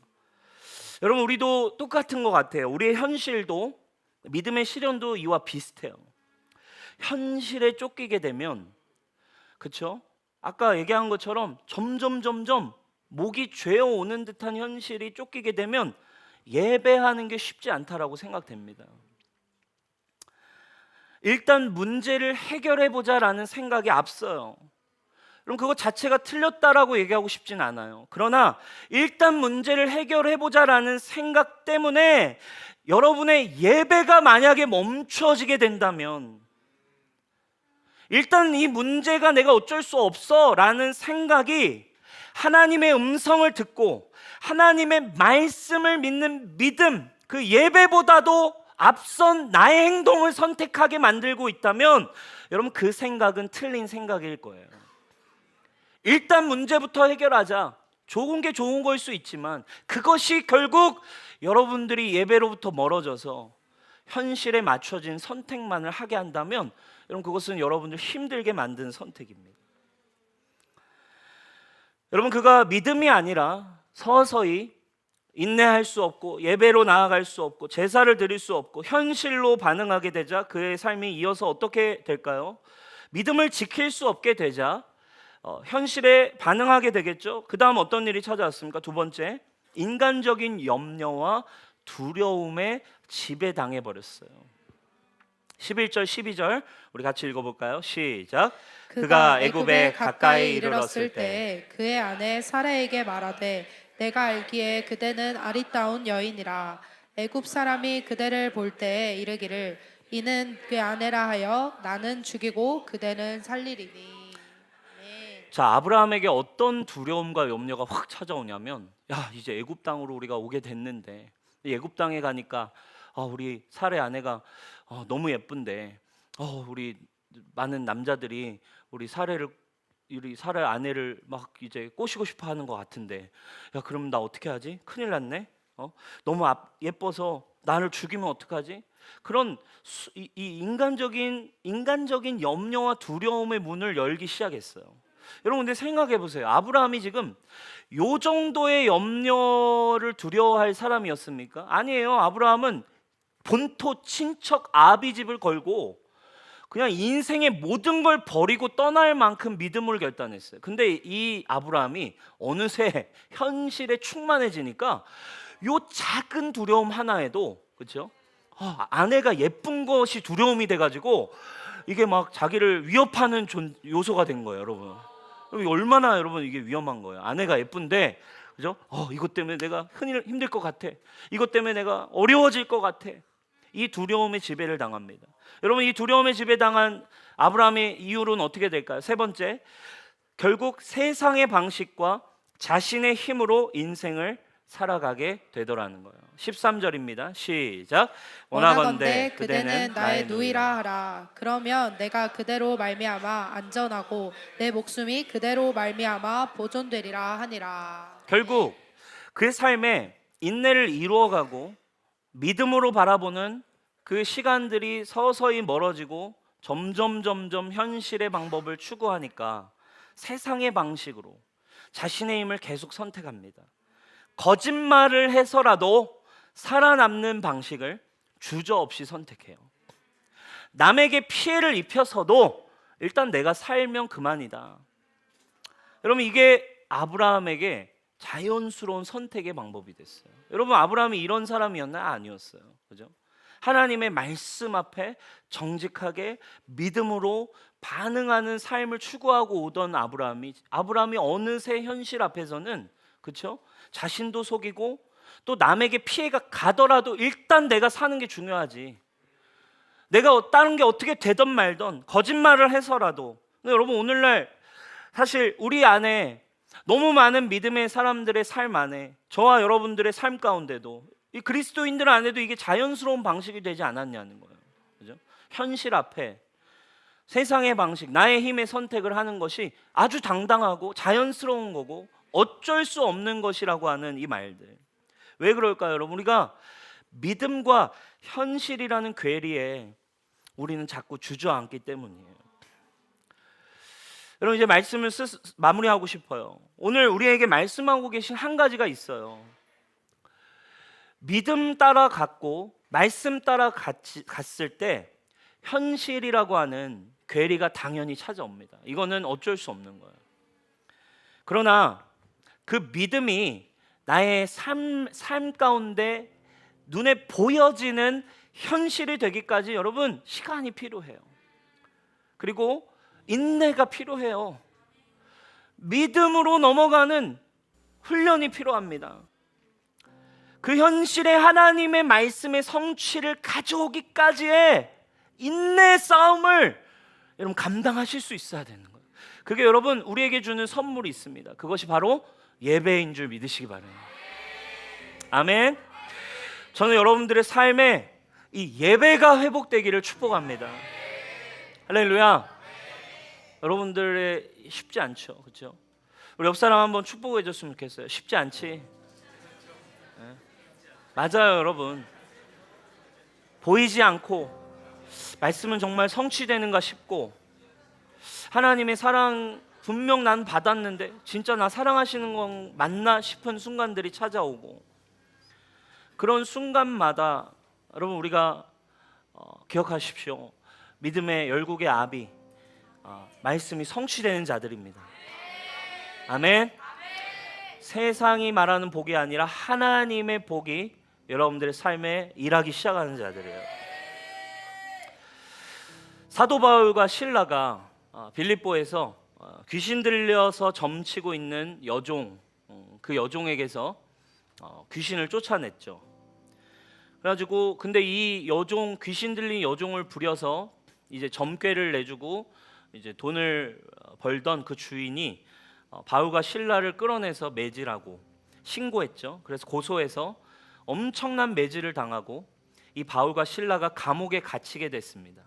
S2: 여러분, 우리도 똑같은 것 같아요. 우리의 현실도, 믿음의 시련도 이와 비슷해요. 현실에 쫓기게 되면, 그렇죠? 아까 얘기한 것처럼 점점 목이 죄어오는 듯한 현실이 쫓기게 되면 예배하는 게 쉽지 않다라고 생각됩니다. 일단 문제를 해결해보자라는 생각이 앞서요. 그럼 그거 자체가 틀렸다라고 얘기하고 싶진 않아요. 그러나 일단 문제를 해결해보자라는 생각 때문에 여러분의 예배가 만약에 멈춰지게 된다면, 일단 이 문제가 내가 어쩔 수 없어 라는 생각이 하나님의 음성을 듣고 하나님의 말씀을 믿는 믿음, 그 예배보다도 앞선 나의 행동을 선택하게 만들고 있다면 여러분, 그 생각은 틀린 생각일 거예요. 일단 문제부터 해결하자. 좋은 게 좋은 걸 수 있지만 그것이 결국 여러분들이 예배로부터 멀어져서 현실에 맞춰진 선택만을 하게 한다면 여러분, 그것은 여러분들 힘들게 만든 선택입니다. 여러분, 그가 믿음이 아니라 서서히 인내할 수 없고 예배로 나아갈 수 없고 제사를 드릴 수 없고 현실로 반응하게 되자 그의 삶이 이어서 어떻게 될까요? 믿음을 지킬 수 없게 되자 현실에 반응하게 되겠죠. 그 다음 어떤 일이 찾아왔습니까? 두 번째, 인간적인 염려와 두려움에 지배당해 버렸어요. 11절 12절 우리 같이 읽어볼까요? 시작. 그가 애굽에 가까이 이르렀을 때
S1: 그의 아내 사라에게 말하되 내가 알기에 그대는 아리따운 여인이라 애굽 사람이 그대를 볼 때에 이르기를 이는 그 아내라 하여 나는 죽이고 그대는 살리리니.
S2: 자, 아브라함에게 어떤 두려움과 염려가 확 찾아오냐면, 야, 이제 애굽 땅으로 우리가 오게 됐는데 애굽 땅에 가니까 우리 사례 아내가 너무 예쁜데 우리 많은 남자들이 우리 사례 아내를 막 이제 꼬시고 싶어 하는 것 같은데, 야, 그럼 나 어떻게 하지? 큰일 났네. 너무 예뻐서 나를 죽이면 어떡하지? 그런 이 인간적인 염려와 두려움의 문을 열기 시작했어요. 여러분, 근데 생각해 보세요. 아브라함이 지금 요 정도의 염려를 두려워할 사람이었습니까? 아니에요. 아브라함은 본토 친척 아비 집을 걸고 그냥 인생의 모든 걸 버리고 떠날 만큼 믿음을 결단했어요. 근데 이 아브라함이 어느새 현실에 충만해지니까 요 작은 두려움 하나에도, 그렇죠? 아내가 예쁜 것이 두려움이 돼가지고 이게 막 자기를 위협하는 요소가 된 거예요, 여러분. 얼마나 여러분 이게 위험한 거예요. 아내가 예쁜데, 그죠? 이것 때문에 내가 힘들 것 같아. 이것 때문에 내가 어려워질 것 같아. 이 두려움의 지배를 당합니다. 여러분, 이 두려움의 지배당한 아브라함의 이유는 어떻게 될까요? 세 번째, 결국 세상의 방식과 자신의 힘으로 인생을 살아가게 되더라는 거예요. 13절입니다. 시작.
S1: 원하건대 그대는 나의 누이라 하라. 그러면 내가 그대로 말미암아 안전하고 내 목숨이 그대로 말미암아 보존되리라 하니라.
S2: 결국 그의 삶에 인내를 이루어가고 믿음으로 바라보는 그 시간들이 서서히 멀어지고 점점 현실의 방법을 추구하니까 세상의 방식으로 자신의 힘을 계속 선택합니다. 거짓말을 해서라도 살아남는 방식을 주저없이 선택해요. 남에게 피해를 입혀서도 일단 내가 살면 그만이다. 여러분, 이게 아브라함에게 자연스러운 선택의 방법이 됐어요. 여러분, 아브라함이 이런 사람이었나? 아니었어요. 그죠? 하나님의 말씀 앞에 정직하게 믿음으로 반응하는 삶을 추구하고 오던 아브라함이 어느새 현실 앞에서는, 그렇죠? 자신도 속이고 또 남에게 피해가 가더라도 일단 내가 사는 게 중요하지. 내가 다른 게 어떻게 되든 말든 거짓말을 해서라도. 근데 여러분, 오늘날 사실 우리 안에 너무 많은 믿음의 사람들의 삶 안에, 저와 여러분들의 삶 가운데도 이 그리스도인들 안에도 이게 자연스러운 방식이 되지 않았냐는 거예요. 그죠? 현실 앞에 세상의 방식, 나의 힘의 선택을 하는 것이 아주 당당하고 자연스러운 거고 어쩔 수 없는 것이라고 하는 이 말들. 왜 그럴까요, 여러분? 우리가 믿음과 현실이라는 괴리에 우리는 자꾸 주저앉기 때문이에요. 여러분, 이제 말씀을 마무리하고 싶어요. 오늘 우리에게 말씀하고 계신 한 가지가 있어요. 믿음 따라 갔고 말씀 따라 갔을 때 현실이라고 하는 괴리가 당연히 찾아옵니다. 이거는 어쩔 수 없는 거예요. 그러나 그 믿음이 나의 삶 가운데 눈에 보여지는 현실이 되기까지 여러분 시간이 필요해요. 그리고 인내가 필요해요. 믿음으로 넘어가는 훈련이 필요합니다. 그 현실의 하나님의 말씀의 성취를 가져오기까지의 인내 싸움을 여러분 감당하실 수 있어야 되는 거예요. 그게 여러분 우리에게 주는 선물이 있습니다. 그것이 바로 예배인 줄 믿으시기 바랍니다. 아멘. 저는 여러분들의 삶에 이 예배가 회복되기를 축복합니다. 할렐루야. 여러분들의 쉽지 않죠, 그렇죠? 우리 옆 사람 한번 축복해 줬으면 좋겠어요. 쉽지 않지? 네. 맞아요, 여러분. 보이지 않고 말씀은 정말 성취되는가 싶고 하나님의 사랑 분명 난 받았는데 진짜 나 사랑하시는 건 맞나 싶은 순간들이 찾아오고 그런 순간마다 여러분 우리가 기억하십시오. 믿음의 열국의 아비 말씀이 성취되는 자들입니다. 아멘. 세상이 말하는 복이 아니라 하나님의 복이 여러분들의 삶에 일하기 시작하는 자들이에요. 사도 바울과 실라가 빌립보에서 귀신 들려서 점치고 있는 여종, 그 여종에게서 귀신을 쫓아냈죠. 그래가지고 근데 이 여종, 귀신 들린 여종을 부려서 이제 점괘를 내주고 이제 돈을 벌던 그 주인이 바울과 실라를 끌어내서 매질하고 신고했죠. 그래서 고소해서 엄청난 매질을 당하고 이 바울과 실라가 감옥에 갇히게 됐습니다.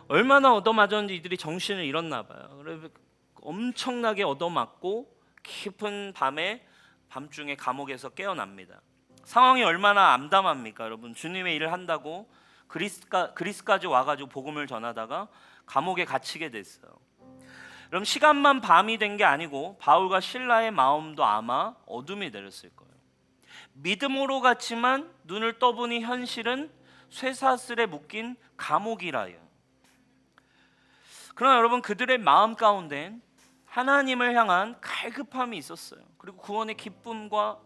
S2: 얼마나 얻어맞았는지 이들이 정신을 잃었나 봐요. 그래서 엄청나게 얻어맞고 깊은 밤중에 감옥에서 깨어납니다. 상황이 얼마나 암담합니까, 여러분? 주님의 일을 한다고 그리스까지 와가지고 복음을 전하다가 감옥에 갇히게 됐어요. 그럼 시간만 밤이 된 게 아니고 바울과 실라의 마음도 아마 어둠이 내렸을 거예요. 믿음으로 갔지만 눈을 떠보니 현실은 쇠사슬에 묶인 감옥이라요. 그러나 여러분 그들의 마음 가운데 하나님을 향한 갈급함이 있었어요. 그리고 구원의 기쁨과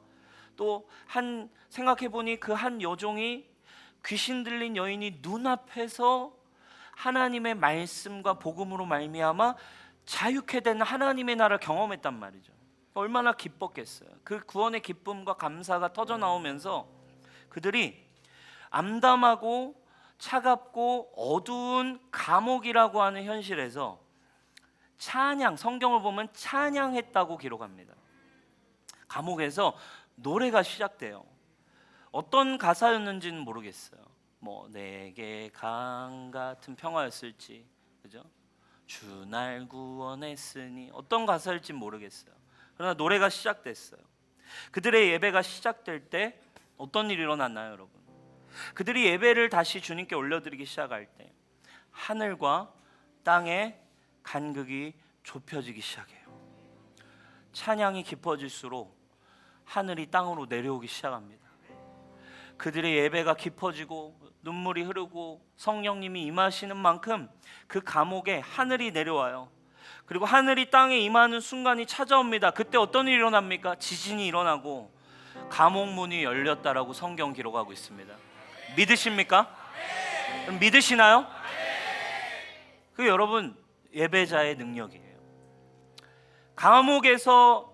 S2: 또 생각해보니 그 한 여종이 귀신 들린 여인이 눈앞에서 하나님의 말씀과 복음으로 말미암아 자유케 된 하나님의 나라를 경험했단 말이죠. 얼마나 기뻤겠어요. 그 구원의 기쁨과 감사가 터져 나오면서 그들이 암담하고 차갑고 어두운 감옥이라고 하는 현실에서 찬양, 성경을 보면 찬양했다고 기록합니다. 감옥에서 노래가 시작돼요. 어떤 가사였는지는 모르겠어요. 뭐 내게 강 같은 평화였을지, 그죠? 주 날 구원했으니, 어떤 가사일지 모르겠어요. 그러나 노래가 시작됐어요. 그들의 예배가 시작될 때 어떤 일이 일어났나요, 여러분? 그들이 예배를 다시 주님께 올려드리기 시작할 때 하늘과 땅의 간극이 좁혀지기 시작해요. 찬양이 깊어질수록 하늘이 땅으로 내려오기 시작합니다. 그들의 예배가 깊어지고 눈물이 흐르고 성령님이 임하시는 만큼 그 감옥에 하늘이 내려와요. 그리고 하늘이 땅에 임하는 순간이 찾아옵니다. 그때 어떤 일이 일어납니까? 지진이 일어나고 감옥 문이 열렸다라고 성경 기록하고 있습니다. 믿으십니까? 믿으시나요? 그 여러분, 예배자의 능력이에요. 감옥에서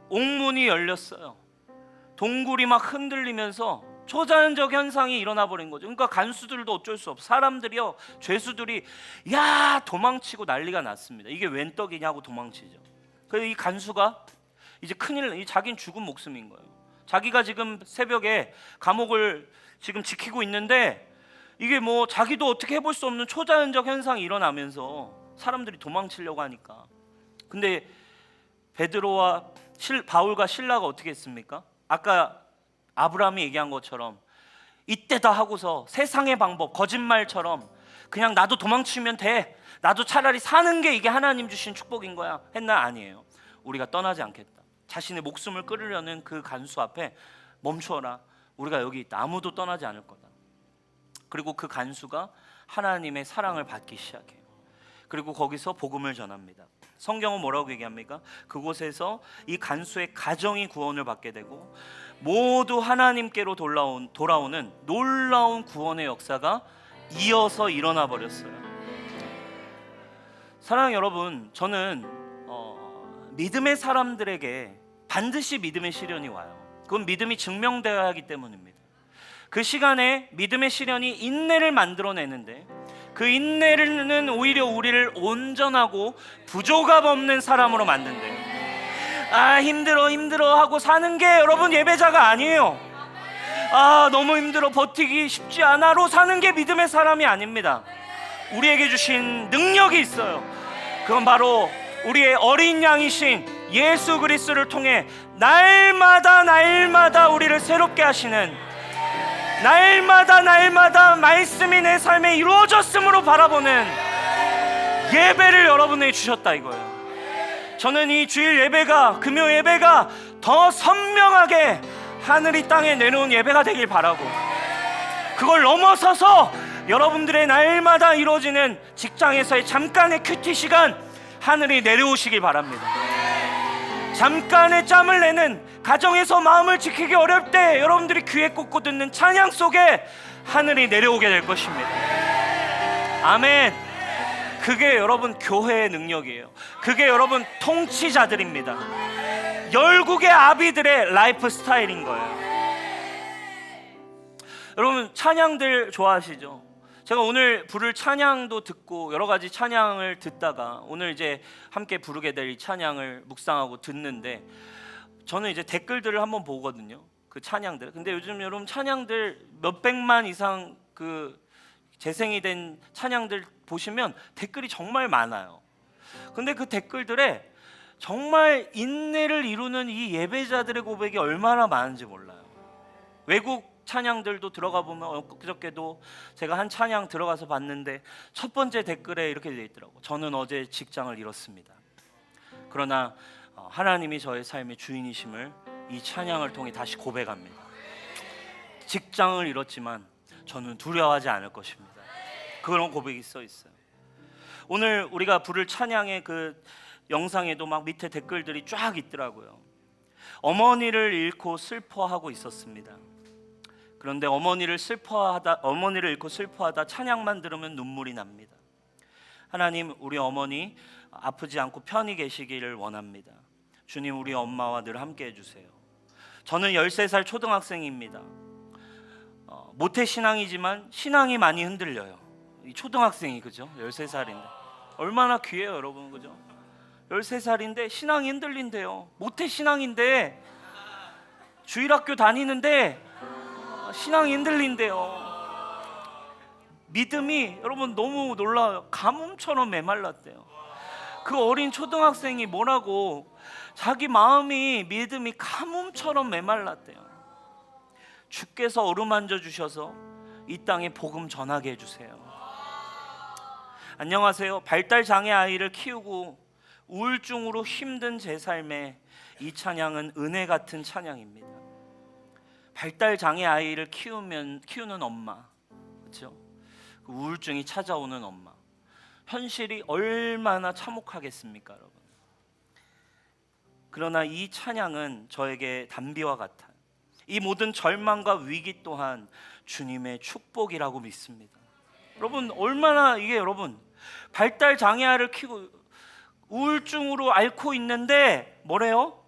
S2: 옥문이 열렸어요. 동굴이 막 흔들리면서 초자연적 현상이 일어나 버린 거죠. 그러니까 간수들도 어쩔 수 없어. 사람들이요, 죄수들이 야 도망치고 난리가 났습니다. 이게 웬 떡이냐고 도망치죠. 그래서 이 간수가 이제 큰일, 자기는 죽은 목숨인 거예요. 자기가 지금 새벽에 감옥을 지금 지키고 있는데 이게 뭐 자기도 어떻게 해볼 수 없는 초자연적 현상이 일어나면서 사람들이 도망치려고 하니까. 근데 베드로와 바울과 실라가 어떻게 했습니까? 아까 아브라함이 얘기한 것처럼 이때다 하고서 세상의 방법, 거짓말처럼 그냥 나도 도망치면 돼, 나도 차라리 사는 게 이게 하나님 주신 축복인 거야 했나? 아니에요. 우리가 떠나지 않겠다. 자신의 목숨을 끊으려는 그 간수 앞에 멈추어라, 우리가 여기 있다, 아무도 떠나지 않을 거다. 그리고 그 간수가 하나님의 사랑을 받기 시작해요. 그리고 거기서 복음을 전합니다. 성경은 뭐라고 얘기합니까? 그곳에서 이 간수의 가정이 구원을 받게 되고 모두 하나님께로 돌아오는 놀라운 구원의 역사가 이어서 일어나 버렸어요. 사랑하는 여러분, 저는 믿음의 사람들에게 반드시 믿음의 시련이 와요. 그건 믿음이 증명되어야 하기 때문입니다. 그 시간에 믿음의 시련이 인내를 만들어내는데 그 인내는 오히려 우리를 온전하고 부족함 없는 사람으로 만든대요. 아 힘들어 하고 사는 게 여러분 예배자가 아니에요. 아 너무 힘들어 버티기 쉽지 않아로 사는 게 믿음의 사람이 아닙니다. 우리에게 주신 능력이 있어요. 그건 바로 우리의 어린 양이신 예수 그리스도를 통해 날마다 우리를 새롭게 하시는, 날마다 말씀이 내 삶에 이루어졌음으로 바라보는 예배를 여러분에게 주셨다 이거예요. 저는 이 주일 예배가, 금요 예배가 더 선명하게 하늘이 땅에 내려온 예배가 되길 바라고, 그걸 넘어서서 여러분들의 날마다 이루어지는 직장에서의 잠깐의 큐티 시간 하늘이 내려오시길 바랍니다. 잠깐의 짬을 내는, 가정에서 마음을 지키기 어려울 때 여러분들이 귀에 꽂고 듣는 찬양 속에 하늘이 내려오게 될 것입니다. 아멘. 그게 여러분 교회의 능력이에요. 그게 여러분 통치자들입니다. 열국의 아비들의 라이프 스타일인 거예요. 여러분 찬양들 좋아하시죠? 제가 오늘 부를 찬양도 듣고 여러 가지 찬양을 듣다가 오늘 이제 함께 부르게 될 이 찬양을 묵상하고 듣는데 저는 이제 댓글들을 한번 보거든요. 그 찬양들. 근데 요즘 여러분 찬양들 몇백만 이상 그 재생이 된 찬양들 보시면 댓글이 정말 많아요. 근데 그 댓글들에 정말 인내를 이루는 이 예배자들의 고백이 얼마나 많은지 몰라요. 외국 찬양들도 들어가 보면 그저께도 제가 한 찬양 들어가서 봤는데 첫 번째 댓글에 이렇게 되어 있더라고요. 저는 어제 직장을 잃었습니다. 그러나 하나님이 저의 삶의 주인이심을 이 찬양을 통해 다시 고백합니다. 직장을 잃었지만 저는 두려워하지 않을 것입니다. 그런 고백이 써 있어요. 오늘 우리가 부를 찬양의 그 영상에도 막 밑에 댓글들이 쫙 있더라고요. 어머니를 잃고 슬퍼하고 있었습니다. 그런데 어머니를 잃고 슬퍼하다 찬양만 들으면 눈물이 납니다. 하나님, 우리 어머니 아프지 않고 편히 계시기를 원합니다. 주님, 우리 엄마와 늘 함께 해주세요. 저는 13살 초등학생입니다. 모태신앙이지만 신앙이 많이 흔들려요. 이 초등학생이, 그죠? 13살인데 얼마나 귀해요 여러분, 그죠? 13살인데 신앙이 흔들린대요. 모태신앙인데 주일학교 다니는데 신앙이 흔들린대요. 믿음이 여러분 너무 놀라워요. 가뭄처럼 메말랐대요. 그 어린 초등학생이 뭐라고 자기 마음이 믿음이 가뭄처럼 메말랐대요. 주께서 어루만져 주셔서 이 땅에 복음 전하게 해주세요. 안녕하세요. 발달 장애 아이를 키우고 우울증으로 힘든 제 삶에 이 찬양은 은혜 같은 찬양입니다. 발달 장애 아이를 키우는 엄마, 그렇죠? 우울증이 찾아오는 엄마, 현실이 얼마나 참혹하겠습니까, 여러분? 그러나 이 찬양은 저에게 단비와 같아요. 이 모든 절망과 위기 또한 주님의 축복이라고 믿습니다. 여러분, 얼마나 이게 여러분 발달 장애아를 키우고 우울증으로 앓고 있는데 뭐래요?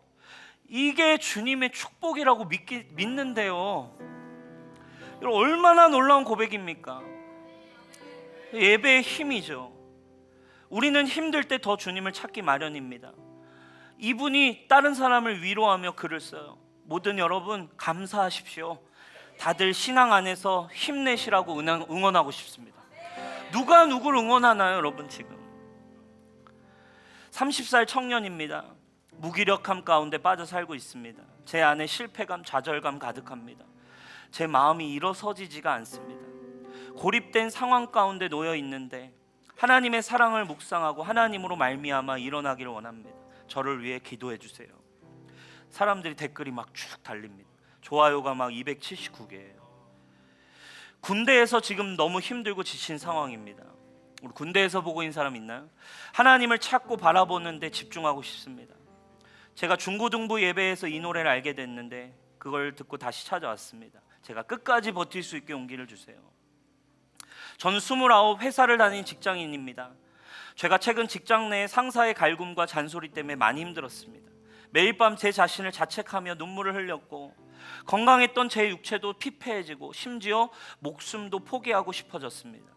S2: 이게 주님의 축복이라고 믿는데요. 여러분, 얼마나 놀라운 고백입니까? 예배의 힘이죠. 우리는 힘들 때 더 주님을 찾기 마련입니다. 이분이 다른 사람을 위로하며 글을 써요. 모든 여러분 감사하십시오. 다들 신앙 안에서 힘내시라고 응원하고 싶습니다. 누가 누구를 응원하나요, 여러분? 지금 30살 청년입니다. 무기력함 가운데 빠져 살고 있습니다. 제 안에 실패감, 좌절감 가득합니다. 제 마음이 일어서지지가 않습니다. 고립된 상황 가운데 놓여 있는데 하나님의 사랑을 묵상하고 하나님으로 말미암아 일어나기를 원합니다. 저를 위해 기도해 주세요. 사람들이 댓글이 막 쭉 달립니다. 좋아요가 막 279개예요. 군대에서 지금 너무 힘들고 지친 상황입니다. 우리 군대에서 보고 있는 사람 있나요? 하나님을 찾고 바라보는데 집중하고 싶습니다. 제가 중고등부 예배에서 이 노래를 알게 됐는데 그걸 듣고 다시 찾아왔습니다. 제가 끝까지 버틸 수 있게 용기를 주세요. 저는 29 회사를 다닌 직장인입니다. 제가 최근 직장 내 상사의 갈굼과 잔소리 때문에 많이 힘들었습니다. 매일 밤 제 자신을 자책하며 눈물을 흘렸고 건강했던 제 육체도 피폐해지고 심지어 목숨도 포기하고 싶어졌습니다.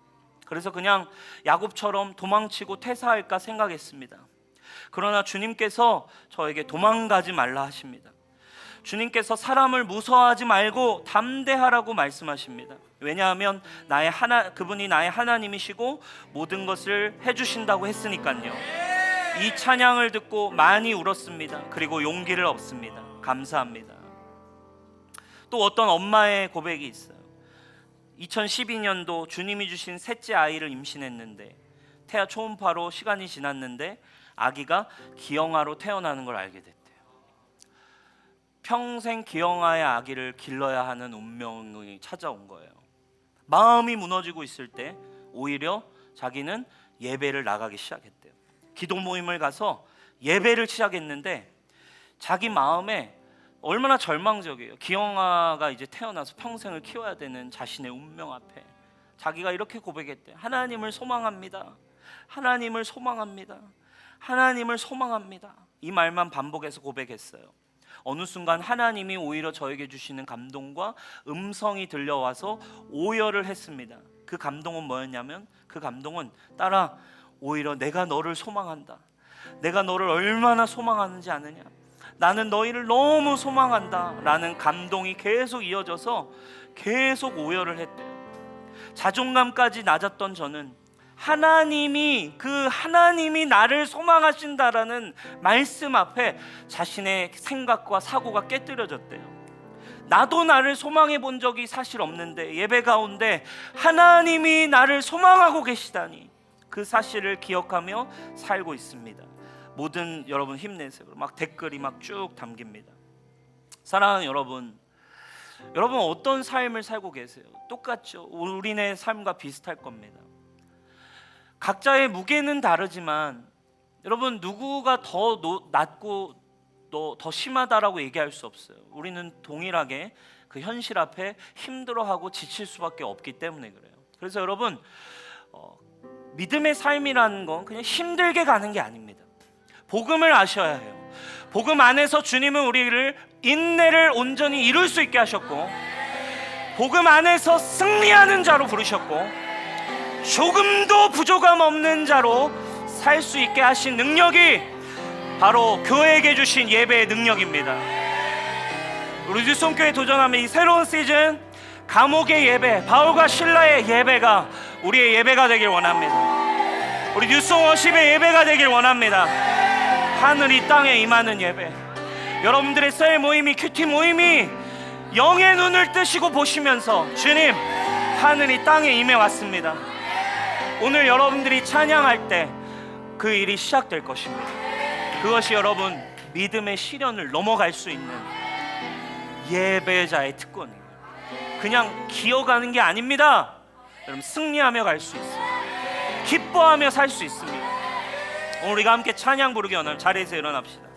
S2: 그래서 그냥 야곱처럼 도망치고 퇴사할까 생각했습니다. 그러나 주님께서 저에게 도망가지 말라 하십니다. 주님께서 사람을 무서워하지 말고 담대하라고 말씀하십니다. 왜냐하면 그분이 나의 하나님이시고 모든 것을 해주신다고 했으니까요. 이 찬양을 듣고 많이 울었습니다. 그리고 용기를 얻습니다. 감사합니다. 또 어떤 엄마의 고백이 있어요. 2012년도 주님이 주신 셋째 아이를 임신했는데 태아 초음파로 시간이 지났는데 아기가 기형아로 태어나는 걸 알게 됐대요. 평생 기형아의 아기를 길러야 하는 운명이 찾아온 거예요. 마음이 무너지고 있을 때 오히려 자기는 예배를 나가기 시작했대요. 기도 모임을 가서 예배를 시작했는데 자기 마음에 얼마나 절망적이에요. 기형아가 이제 태어나서 평생을 키워야 되는 자신의 운명 앞에 자기가 이렇게 고백했대요. 하나님을 소망합니다. 하나님을 소망합니다. 하나님을 소망합니다. 이 말만 반복해서 고백했어요. 어느 순간 하나님이 오히려 저에게 주시는 감동과 음성이 들려와서 오열을 했습니다. 그 감동은 뭐였냐면 그 감동은 딸아, 오히려 내가 너를 소망한다. 내가 너를 얼마나 소망하는지 아느냐? 나는 너희를 너무 소망한다 라는 감동이 계속 이어져서 계속 오열을 했대요. 자존감까지 낮았던 저는 하나님이 나를 소망하신다라는 말씀 앞에 자신의 생각과 사고가 깨뜨려졌대요. 나도 나를 소망해 본 적이 사실 없는데 예배 가운데 하나님이 나를 소망하고 계시다니 그 사실을 기억하며 살고 있습니다. 모든 여러분 힘내세요. 막 댓글이 막 쭉 담깁니다. 사랑하는 여러분 어떤 삶을 살고 계세요? 똑같죠. 우리네 삶과 비슷할 겁니다. 각자의 무게는 다르지만 여러분 누구가 더 낮고 더 심하다라고 얘기할 수 없어요. 우리는 동일하게 그 현실 앞에 힘들어하고 지칠 수밖에 없기 때문에 그래요. 그래서 여러분 믿음의 삶이라는 건 그냥 힘들게 가는 게 아닙니다. 복음을 아셔야 해요. 복음 안에서 주님은 우리를 인내를 온전히 이룰 수 있게 하셨고 복음 안에서 승리하는 자로 부르셨고 조금도 부족함 없는 자로 살 수 있게 하신 능력이 바로 교회에게 주신 예배의 능력입니다. 우리 뉴스홈교회 도전하면 이 새로운 시즌 감옥의 예배, 바울과 신라의 예배가 우리의 예배가 되길 원합니다. 우리 뉴스홈워십의 예배가 되길 원합니다. 하늘이 땅에 임하는 예배. 여러분들의 셀 모임이, 큐티 모임이 영의 눈을 뜨시고 보시면서 주님, 하늘이 땅에 임해 왔습니다. 오늘 여러분들이 찬양할 때 그 일이 시작될 것입니다. 그것이 여러분 믿음의 시련을 넘어갈 수 있는 예배자의 특권이에요. 그냥 기어가는 게 아닙니다. 여러분 승리하며 갈 수 있어요. 기뻐하며 살 수 있습니다. 오늘 우리가 함께 찬양 부르기 원하면 자리에서 일어납시다.